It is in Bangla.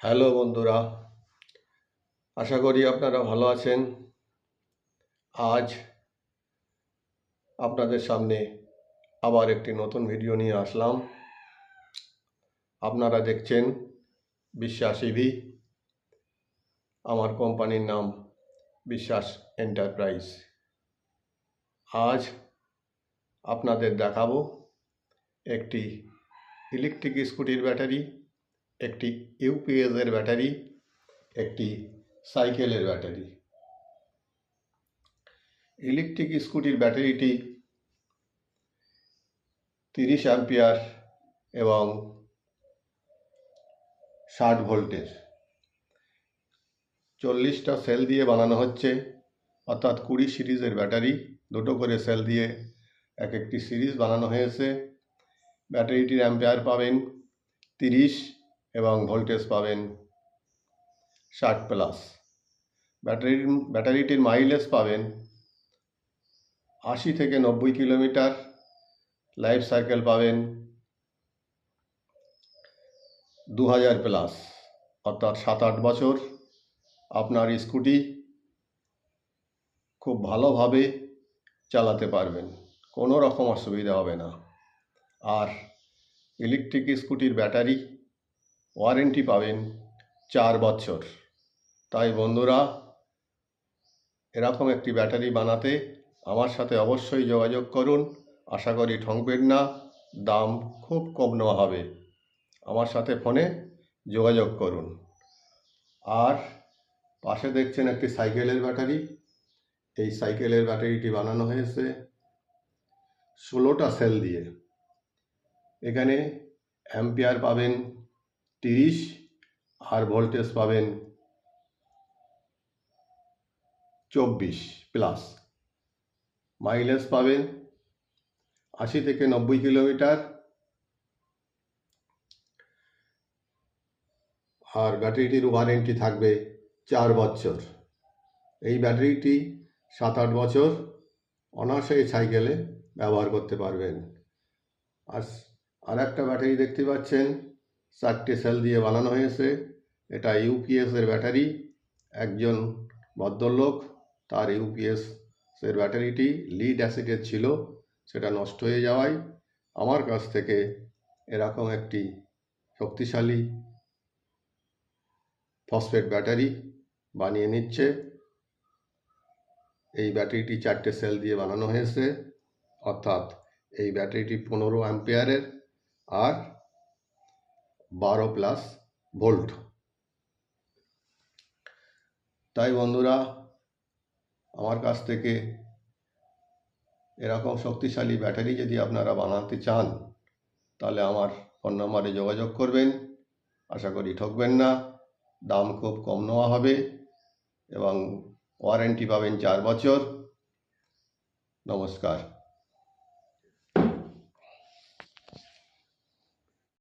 হ্যালো বন্ধুরা, আশা করি আপনারা ভালো আছেন। আজ আপনাদের সামনে আবার একটি নতুন ভিডিও নিয়ে আসলাম। আপনারা দেখছেন বিশ্বাস ইভি। আমার কোম্পানির নাম বিশ্বাস এন্টারপ্রাইজ। আজ আপনাদের দেখাবো একটি ইলেকট্রিক স্কুটির ব্যাটারি, একটি ইউপিএসের ব্যাটারি, একটি সাইকেলের ব্যাটারি। ইলেকট্রিক স্কুটির ব্যাটারিটি 30 অ্যাম্পিয়ার এবং 60 ভোল্টের 40টা সেল দিয়ে বানানো হচ্ছে, অর্থাৎ 20 সিরিজের ব্যাটারি। দুটো করে সেল দিয়ে এক একটি সিরিজ বানানো হয়েছে। ব্যাটারিটির অ্যাম্পিয়ার পাবেন 30 এবং ভোল্টেজ পাবেন 60+। ব্যাটারিটির মাইলেজ পাবেন 80 থেকে 90 কিলোমিটার। লাইফ সাইকেল পাবেন 2000+, অর্থাৎ 7-8 বছর আপনার স্কুটি খুব ভালোভাবে চালাতে পারবেন, কোনো রকম অসুবিধা হবে না। আর ইলেকট্রিক স্কুটির ব্যাটারি ওয়ারেন্টি পাবেন 4 বছর। তাই বন্ধুরা, এরকম একটি ব্যাটারি বানাতে আমার সাথে অবশ্যই যোগাযোগ করুন। আশা করি ঠকবেন না, দাম খুব কম নেওয়া হবে। আমার সাথে ফোনে যোগাযোগ করুন। আর পাশে দেখছেন একটি সাইকেলের ব্যাটারি। এই সাইকেলের ব্যাটারিটি বানানো হয়েছে 16টা সেল দিয়ে। এখানে অ্যাম্পিয়ার পাবেন 30 আর ভোল্টেজ পাবেন 24+। মাইলেজ পাবেন 80 থেকে 90 কিলোমিটার। আর ব্যাটারিটির ওয়ারেন্টি থাকবে 4 বছর। এই ব্যাটারিটি 7-8 বছর অনায়াসে সাইকেলে ব্যবহার করতে পারবেন। আর একটা ব্যাটারি দেখতে পাচ্ছেন, 4টে সেল দিয়ে বানানো হয়েছে। এটা ইউপিএসের ব্যাটারি। একজন ভদ্রলোক তার ইউপিএসের ব্যাটারিটি লিড অ্যাসিডের ছিল, সেটা নষ্ট হয়ে যাওয়ায় আমার কাছ থেকে এরকম একটি শক্তিশালী ফসফেট ব্যাটারি বানিয়ে নিচ্ছে। এই ব্যাটারিটি 4টে সেল দিয়ে বানানো হয়েছে, অর্থাৎ এই ব্যাটারিটি 15 অ্যাম্পিয়ারের আর 12+ ভোল্ট। তাই বন্ধুরা, আমার কাছ থেকে এরকম শক্তিশালী ব্যাটারি যদি আপনারা বানাতে চান, তাহলে আমার ফোন নম্বরে যোগাযোগ করবেন। আশা করি ঠকবেন না, দাম খুব কম নেওয়া হবে এবং ওয়ারেন্টি পাবেন 4 বছর। নমস্কার।